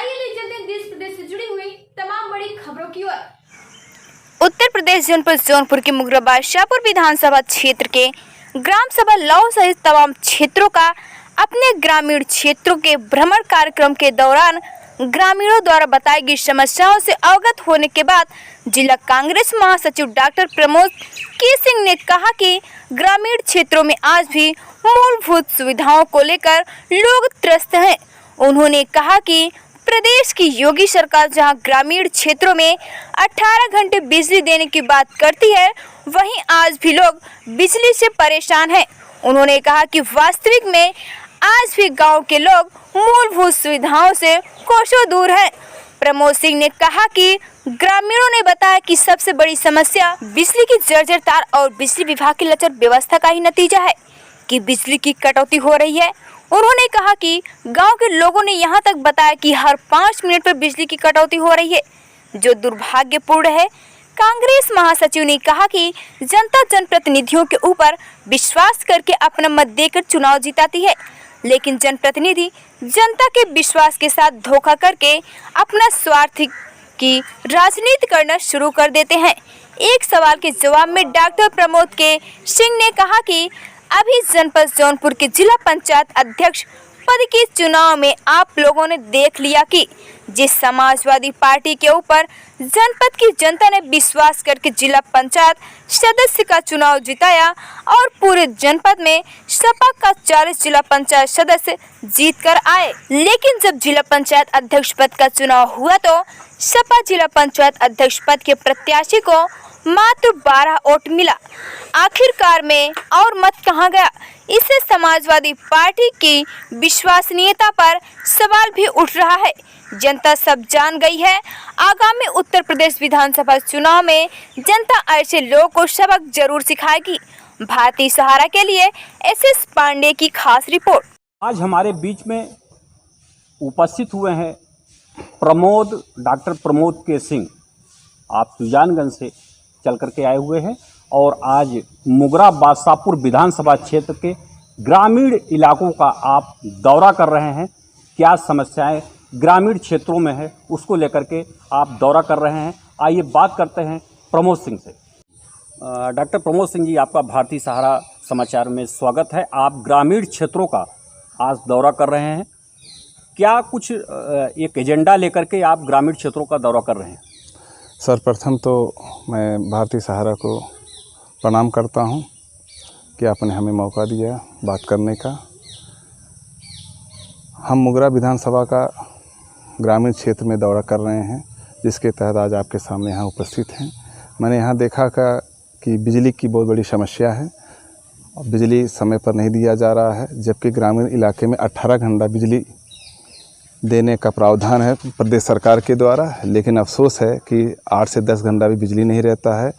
आइए ले चलते हैं देश प्रदेश से जुड़ी हुई तमाम बड़ी खबरों की ओर। उत्तर प्रदेश जनपद जौनपुर के मुगरा बादशाहपुर विधानसभा क्षेत्र के ग्राम सभा लौ सहित तमाम क्षेत्रों का अपने ग्रामीण क्षेत्रों के भ्रमण कार्यक्रम के दौरान ग्रामीणों द्वारा बताई गई समस्याओं से अवगत होने के बाद जिला कांग्रेस महासचिव डॉक्टर प्रमोद के सिंह ने कहा कि ग्रामीण क्षेत्रों में आज भी मूलभूत सुविधाओं को लेकर लोग त्रस्त हैं। उन्होंने कहा कि प्रदेश की योगी सरकार जहां ग्रामीण क्षेत्रों में 18 घंटे बिजली देने की बात करती है, वहीं आज भी लोग बिजली से परेशान हैं। उन्होंने कहा कि वास्तविक में आज भी गांव के लोग मूलभूत सुविधाओं से कोसों दूर हैं। प्रमोद सिंह ने कहा कि ग्रामीणों ने बताया कि सबसे बड़ी समस्या बिजली की जर्जर तार और बिजली विभाग की लचर व्यवस्था का ही नतीजा है कि बिजली की कटौती हो रही है। उन्होंने कहा कि गांव के लोगों ने यहां तक बताया कि हर 5 मिनट पर बिजली की कटौती हो रही है, जो दुर्भाग्यपूर्ण है। कांग्रेस महासचिव ने कहा कि जनता जनप्रतिनिधियों के ऊपर विश्वास करके अपना मत देकर चुनाव जिताती है, लेकिन जनप्रतिनिधि जनता के विश्वास के साथ धोखा करके अपना स्वार्थ की राजनीति करना शुरू कर देते हैं। एक सवाल के जवाब में डॉक्टर प्रमोद के सिंह ने कहा कि अभी जनपद जौनपुर के जिला पंचायत अध्यक्ष पद के चुनाव में आप लोगों ने देख लिया कि जिस समाजवादी पार्टी के ऊपर जनपद की जनता ने विश्वास करके जिला पंचायत सदस्य का चुनाव जिताया और पूरे जनपद में सपा का 40 जिला पंचायत सदस्य जीत कर आए, लेकिन जब जिला पंचायत अध्यक्ष पद का चुनाव हुआ तो सपा जिला पंचायत अध्यक्ष पद के प्रत्याशी को मात्र 12 वोट मिला। आखिरकार में और मत कहाँ गया? इससे समाजवादी पार्टी की विश्वसनीयता पर सवाल भी उठ रहा है। जनता सब जान गई है। आगामी उत्तर प्रदेश विधानसभा चुनाव में जनता ऐसे लोगों को सबक जरूर सिखाएगी। भारतीय सहारा के लिए एस पांडे की खास रिपोर्ट। आज हमारे बीच में उपस्थित हुए हैं डॉक्टर प्रमोद के सिंह। आप सुजानगंज से चल करके आए हुए हैं और आज मुगरा बादशाहपुर विधानसभा क्षेत्र के ग्रामीण इलाकों का आप दौरा कर रहे हैं। क्या समस्याएं ग्रामीण क्षेत्रों में है उसको लेकर के आप दौरा कर रहे हैं। आइए बात करते हैं प्रमोद सिंह से। डॉक्टर प्रमोद सिंह जी, आपका भारतीय सहारा समाचार में स्वागत है। आप ग्रामीण क्षेत्रों का आज दौरा कर रहे हैं। क्या कुछ एक एजेंडा लेकर के आप ग्रामीण क्षेत्रों का दौरा कर रहे हैं? सर्वप्रथम तो मैं भारतीय सहारा को प्रणाम करता हूं कि आपने हमें मौका दिया बात करने का। हम मुगरा विधानसभा का ग्रामीण क्षेत्र में दौरा कर रहे हैं, जिसके तहत आज आपके सामने यहाँ उपस्थित हैं। मैंने यहाँ देखा कि बिजली की बहुत बड़ी समस्या है और बिजली समय पर नहीं दिया जा रहा है, जबकि ग्रामीण इलाके में 18 घंटा बिजली देने का प्रावधान है प्रदेश सरकार के द्वारा, लेकिन अफसोस है कि 8 से 10 घंटा भी बिजली नहीं रहता है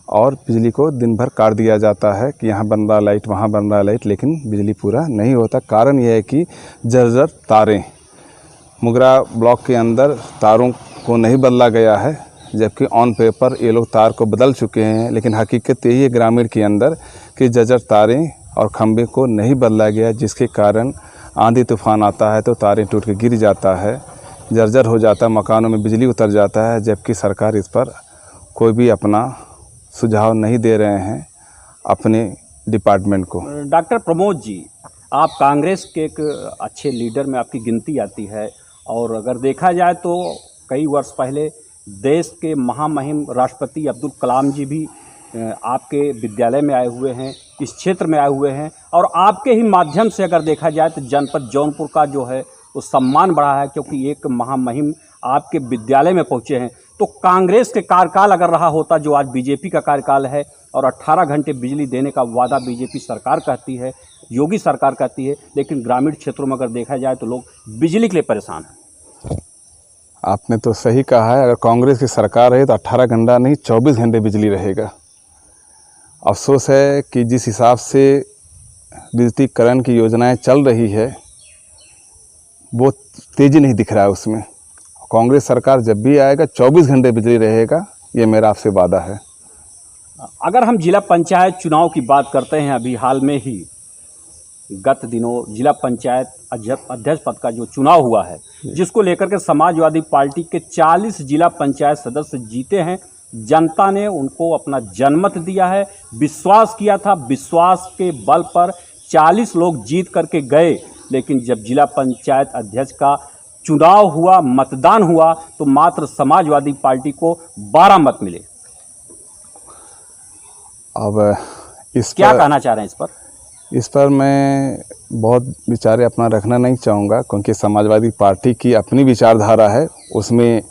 और बिजली को दिन भर काट दिया जाता है कि यहाँ बन रहा लाइट, वहाँ बन रहा लाइट, लेकिन बिजली पूरा नहीं होता। कारण यह है कि जर्जर तारें मुगरा ब्लॉक के अंदर तारों को नहीं बदला गया है, जबकि ऑन पेपर ये लोग तार को बदल चुके हैं, लेकिन हकीकत यही है ग्रामीण के अंदर कि जर्जर तारें और खंभे को नहीं बदला गया, जिसके कारण आंधी तूफान आता है तो तारें टूट के गिर जाता है, जर्जर हो जाता है, मकानों में बिजली उतर जाता है, जबकि सरकार इस पर कोई भी अपना सुझाव नहीं दे रहे हैं अपने डिपार्टमेंट को। डॉक्टर प्रमोद जी, आप कांग्रेस के एक अच्छे लीडर में आपकी गिनती आती है और अगर देखा जाए तो कई वर्ष पहले देश के महामहिम राष्ट्रपति अब्दुल कलाम जी भी आपके विद्यालय में आए हुए हैं, इस क्षेत्र में आए हुए हैं और आपके ही माध्यम से अगर देखा जाए तो जनपद जौनपुर का जो है वो सम्मान बढ़ा है, क्योंकि एक महामहिम आपके विद्यालय में पहुंचे हैं। तो कांग्रेस के कार्यकाल अगर रहा होता जो आज बीजेपी का कार्यकाल है और 18 घंटे बिजली देने का वादा बीजेपी सरकार कहती है, योगी सरकार कहती है, लेकिन ग्रामीण क्षेत्रों में अगर देखा जाए तो लोग बिजली के लिए परेशान हैं। आपने तो सही कहा है, अगर कांग्रेस की सरकार रहे तो 18 घंटा नहीं 24 घंटे बिजली रहेगा। अफसोस है कि जिस हिसाब से विद्युतीकरण की योजनाएं चल रही है वो तेज़ी नहीं दिख रहा है उसमें। कांग्रेस सरकार जब भी आएगा 24 घंटे बिजली रहेगा, ये मेरा आपसे वादा है। अगर हम जिला पंचायत चुनाव की बात करते हैं, अभी हाल में ही गत दिनों जिला पंचायत अध्यक्ष पद का जो चुनाव हुआ है, जिसको लेकर के समाजवादी पार्टी के 40 जिला पंचायत सदस्य जीते हैं। जनता ने उनको अपना जनमत दिया है, विश्वास किया था, विश्वास के बल पर 40 लोग जीत करके गए। लेकिन जब जिला पंचायत अध्यक्ष का चुनाव हुआ, मतदान हुआ, तो मात्र समाजवादी पार्टी को 12 मत मिले। अब क्या कहना चाह रहे हैं इस पर? इस पर मैं बहुत विचार अपना रखना नहीं चाहूँगा, क्योंकि समाजवादी पार्टी की अपनी विचारधारा है। उसमें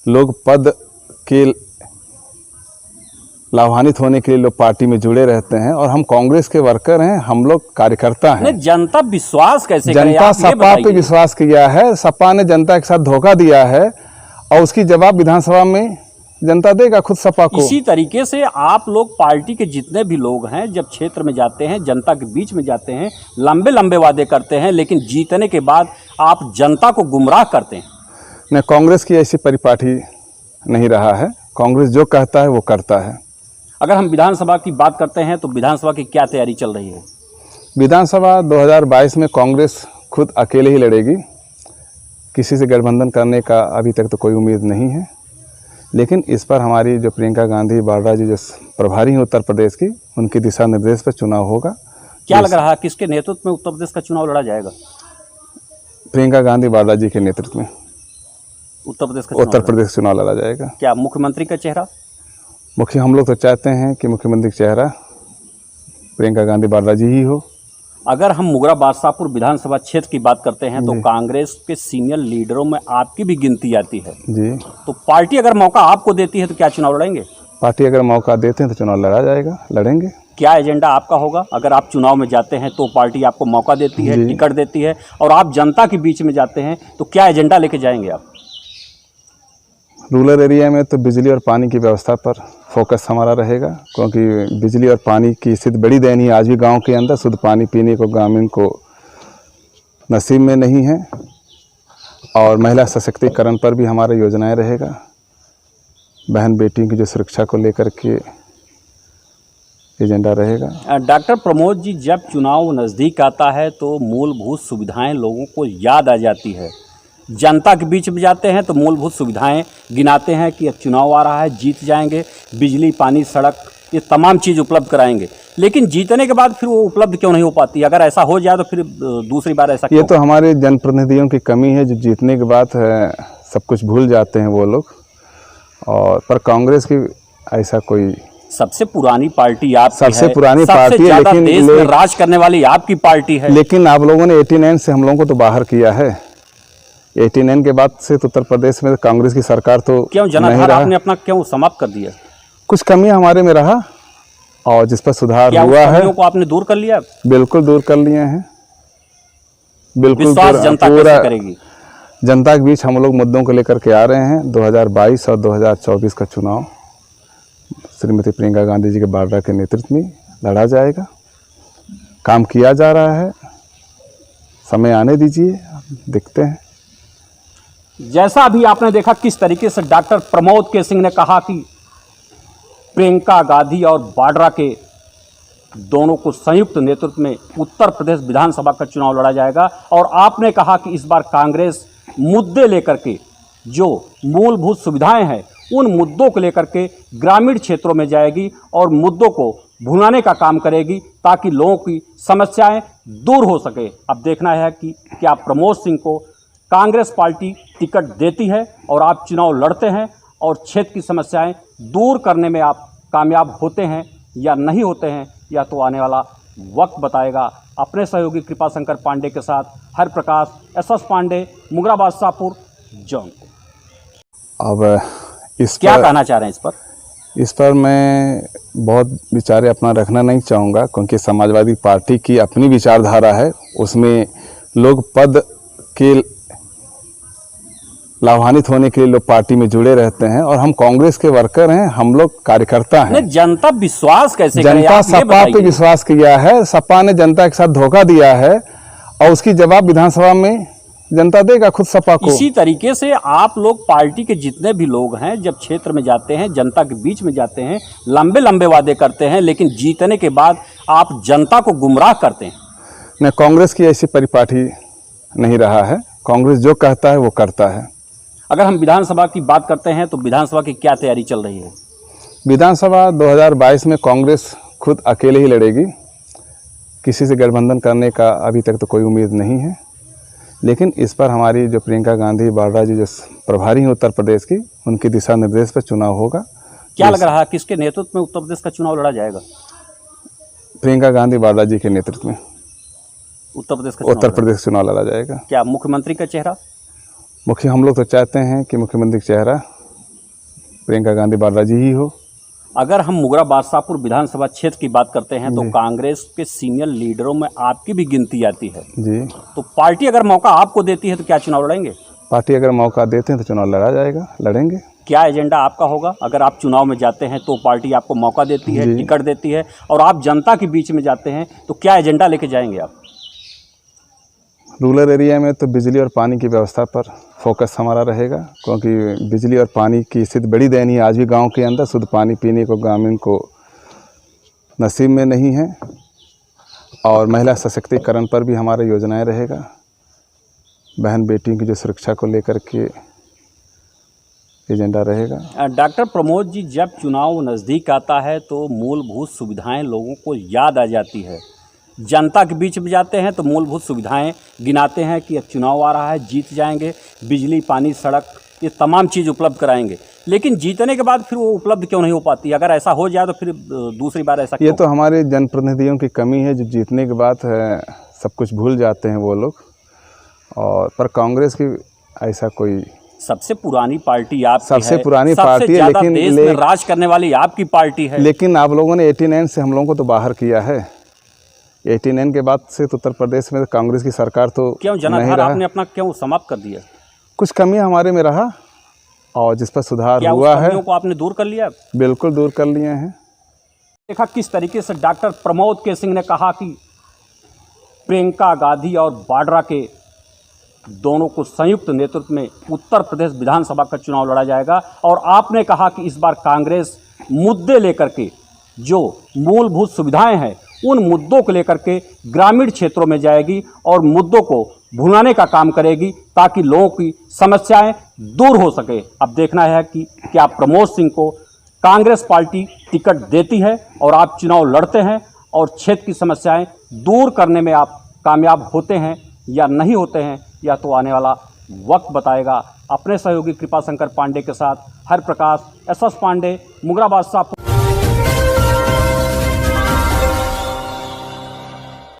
लोग पद के लाभान्वित होने के लिए लोग पार्टी में जुड़े रहते हैं, और हम कांग्रेस के वर्कर हैं, हम लोग कार्यकर्ता हैं। जनता विश्वास कैसे करे? जनता सपा पे विश्वास किया है, सपा ने जनता के साथ धोखा दिया है, और उसकी जवाब विधानसभा में जनता देगा खुद सपा को। इसी तरीके से आप लोग पार्टी के जितने भी लोग हैं, जब क्षेत्र में जाते हैं, जनता के बीच में जाते हैं, लंबे लंबे वादे करते हैं, लेकिन जीतने के बाद आप जनता को गुमराह करते हैं। नहीं, कांग्रेस की ऐसी परिपाटी नहीं रहा है। कांग्रेस जो कहता है वो करता है। अगर हम विधानसभा की बात करते हैं तो विधानसभा की क्या तैयारी चल रही है? विधानसभा 2022 में कांग्रेस खुद अकेले ही लड़ेगी। किसी से गठबंधन करने का अभी तक तो कोई उम्मीद नहीं है, लेकिन इस पर हमारी जो प्रियंका गांधी वाड्रा जी जो प्रभारी हैं उत्तर प्रदेश की, उनके दिशा निर्देश पर चुनाव होगा। क्या लग रहा है किसके नेतृत्व में उत्तर प्रदेश का चुनाव लड़ा जाएगा? प्रियंका गांधी वाड्रा जी के नेतृत्व में उत्तर प्रदेश चुनाव लड़ा जाएगा। क्या मुख्यमंत्री का चेहरा? हम लोग तो चाहते हैं कि मुख्यमंत्री का चेहरा प्रियंका गांधी वाड्रा जी ही हो। अगर हम मुगरा बादशाहपुर विधानसभा क्षेत्र की बात करते हैं तो कांग्रेस के सीनियर लीडरों में आपकी भी गिनती आती है जी। तो पार्टी अगर मौका आपको देती है तो क्या चुनाव लड़ेंगे? पार्टी अगर मौका देते हैं तो चुनाव लड़ा जाएगा, लड़ेंगे। क्या एजेंडा आपका होगा? अगर आप चुनाव में जाते हैं तो पार्टी आपको मौका देती है, टिकट देती है, और आप जनता के बीच में जाते हैं, तो क्या एजेंडा लेके जाएंगे आप? रूरल एरिया में तो बिजली और पानी की व्यवस्था पर फोकस हमारा रहेगा, क्योंकि बिजली और पानी की स्थिति बड़ी दयनीय है। आज भी गांव के अंदर शुद्ध पानी पीने को ग्रामीण को नसीब में नहीं है, और महिला सशक्तिकरण पर भी हमारा योजनाएं रहेगा। बहन बेटियों की जो सुरक्षा को लेकर के एजेंडा रहेगा। डॉक्टर प्रमोद जी, जब चुनाव नज़दीक आता है तो मूलभूत सुविधाएं लोगों को याद आ जाती है। जनता के बीच में जाते हैं तो मूलभूत सुविधाएं गिनाते हैं कि चुनाव आ रहा है, जीत जाएंगे, बिजली, पानी, सड़क, ये तमाम चीज़ उपलब्ध कराएंगे। लेकिन जीतने के बाद फिर वो उपलब्ध क्यों नहीं हो पाती? अगर ऐसा हो जाए तो फिर दूसरी बार ऐसा ये तो हमारे जनप्रतिनिधियों की कमी है, जो जीतने के बाद सब कुछ भूल जाते हैं वो लोग। और पर कांग्रेस की ऐसा कोई सबसे पुरानी पार्टी आपकी सबसे है, पुरानी पार्टी है, लेकिन देश में राज करने वाली आपकी पार्टी है। लेकिन आप लोगों ने 89 से हम लोगों को तो बाहर किया है। 89 के बाद से तो उत्तर प्रदेश में कांग्रेस की सरकार तो क्यों जनाधार आपने अपना क्यों समाप्त कर दिया? कुछ कमियां हमारे में रहा, और जिस पर सुधार हुआ है को आपने दूर कर लिया? बिल्कुल दूर कर लिए हैं। बिल्कुल विश्वास जनता कैसे करेगी? जनता के बीच हम लोग मुद्दों को लेकर के आ रहे हैं। 2022 और 2024 का चुनाव श्रीमती प्रियंका गांधी जी के वाड्रा के नेतृत्व में लड़ा जाएगा। काम किया जा रहा है, समय आने दीजिए, देखते हैं। जैसा अभी आपने देखा किस तरीके से डॉक्टर प्रमोद के सिंह ने कहा कि प्रियंका गांधी और वाड्रा के दोनों को संयुक्त नेतृत्व में उत्तर प्रदेश विधानसभा का चुनाव लड़ा जाएगा। और आपने कहा कि इस बार कांग्रेस मुद्दे लेकर के, जो मूलभूत सुविधाएं हैं, उन मुद्दों को लेकर के ग्रामीण क्षेत्रों में जाएगी और मुद्दों को भुनाने का काम करेगी, ताकि लोगों की समस्याएं दूर हो सके। अब देखना है कि क्या प्रमोद सिंह को कांग्रेस पार्टी टिकट देती है और आप चुनाव लड़ते हैं और क्षेत्र की समस्याएं दूर करने में आप कामयाब होते हैं या नहीं होते हैं, या तो आने वाला वक्त बताएगा। अपने सहयोगी कृपा शंकर पांडे के साथ हरप्रकाश, एस.एस. पांडे, मुगरा बादशाहपुर, जौनपुर। अब क्या कहना चाह रहे हैं इस पर? इस पर मैं बहुत विचार अपना रखना नहीं चाहूँगा, क्योंकि समाजवादी पार्टी की अपनी विचारधारा है। उसमें लोग पद के लाभान्वित होने के लिए लोग पार्टी में जुड़े रहते हैं, और हम कांग्रेस के वर्कर हैं, हम लोग कार्यकर्ता हैं। जनता विश्वास कैसे करे? जनता सपा पे विश्वास किया है, सपा ने जनता के साथ धोखा दिया है, और उसकी जवाब विधानसभा में जनता देगा खुद सपा को। इसी तरीके से आप लोग पार्टी के जितने भी लोग हैं, जब क्षेत्र में जाते हैं, जनता के बीच में जाते हैं, लंबे लंबे वादे करते हैं, लेकिन जीतने के बाद आप जनता को गुमराह करते हैं। नहीं, कांग्रेस की ऐसी परिपाटी नहीं रहा है। कांग्रेस जो कहता है वो करता है। अगर हम विधानसभा की बात करते हैं तो विधानसभा की क्या तैयारी चल रही है? विधानसभा 2022 में कांग्रेस खुद अकेले ही लड़ेगी, किसी से गठबंधन करने का अभी तक तो कोई उम्मीद नहीं है। लेकिन इस पर हमारी जो प्रियंका गांधी वाड्रा जी जो प्रभारी हैं उत्तर प्रदेश की, उनके दिशा निर्देश पर चुनाव होगा। क्या लग रहा है किसके नेतृत्व में उत्तर प्रदेश का चुनाव लड़ा जाएगा? प्रियंका गांधी वाड्रा जी के नेतृत्व में उत्तर प्रदेश का उत्तर प्रदेश चुनाव लड़ा जाएगा। क्या मुख्यमंत्री का चेहरा? हम लोग तो चाहते हैं कि मुख्यमंत्री का चेहरा प्रियंका गांधी वाड्रा जी ही हो। अगर हम मुगरा बादशाहपुर विधानसभा क्षेत्र की बात करते हैं तो कांग्रेस के सीनियर लीडरों में आपकी भी गिनती आती है जी। तो पार्टी अगर मौका आपको देती है तो क्या चुनाव लड़ेंगे? पार्टी अगर मौका देते हैं तो चुनाव लड़ा जाएगा, लड़ेंगे। क्या एजेंडा आपका होगा? अगर आप चुनाव में जाते हैं तो पार्टी आपको मौका देती है, टिकट देती है और आप जनता के बीच में जाते हैं तो क्या एजेंडा लेके जाएंगे आप? रूरल एरिया में तो बिजली और पानी की व्यवस्था पर फोकस हमारा रहेगा, क्योंकि बिजली और पानी की स्थिति बड़ी दयनीय है। आज भी गांव के अंदर शुद्ध पानी पीने को ग्रामीण को नसीब में नहीं है। और महिला सशक्तिकरण पर भी हमारा योजनाएं रहेगा। बहन बेटियों की जो सुरक्षा को लेकर के एजेंडा रहेगा। डॉक्टर प्रमोद जी, जब चुनाव नज़दीक आता है तो मूलभूत सुविधाएं लोगों को याद आ जाती है। जनता के बीच में जाते हैं तो मूलभूत सुविधाएं गिनाते हैं कि अब चुनाव आ रहा है, जीत जाएंगे, बिजली, पानी, सड़क, ये तमाम चीज़ उपलब्ध कराएंगे। लेकिन जीतने के बाद फिर वो उपलब्ध क्यों नहीं हो पाती? अगर ऐसा हो जाए तो फिर दूसरी बार ऐसा ये तो हमारे जनप्रतिनिधियों की कमी है, जो जीतने के बाद सब कुछ भूल जाते हैं वो लोग। और पर कांग्रेस की ऐसा कोई सबसे पुरानी पार्टी आपकी सबसे है, पुरानी सबसे पार्टी है, ज्यादा लेकिन देश में राज करने वाली आपकी पार्टी है। लेकिन आप लोगों ने 89 से हम लोगों को तो बाहर किया है। 89 के बाद से तो उत्तर प्रदेश में कांग्रेस की सरकार तो क्यों जनाधार आपने अपना क्यों समाप्त कर दिया? कुछ कमियां हमारे में रहा और जिस पर सुधार हुआ है। को आपने दूर कर लिया? बिल्कुल दूर कर लिए हैं। देखा किस तरीके से डॉक्टर प्रमोद के सिंह ने कहा कि प्रियंका गांधी और वाड्रा के दोनों को संयुक्त नेतृत्व में उत्तर प्रदेश विधानसभा का चुनाव लड़ा जाएगा। और आपने कहा कि इस बार कांग्रेस मुद्दे लेकर के, जो मूलभूत सुविधाएं हैं उन मुद्दों को लेकर के ग्रामीण क्षेत्रों में जाएगी और मुद्दों को भुनाने का काम करेगी ताकि लोगों की समस्याएं दूर हो सके। अब देखना है कि क्या प्रमोद सिंह को कांग्रेस पार्टी टिकट देती है और आप चुनाव लड़ते हैं और क्षेत्र की समस्याएं दूर करने में आप कामयाब होते हैं या नहीं होते हैं, या तो आने वाला वक्त बताएगा। अपने सहयोगी कृपाशंकर पांडे के साथ हर प्रकाश, एस एस पांडे, मुगरा बादशाहपुर।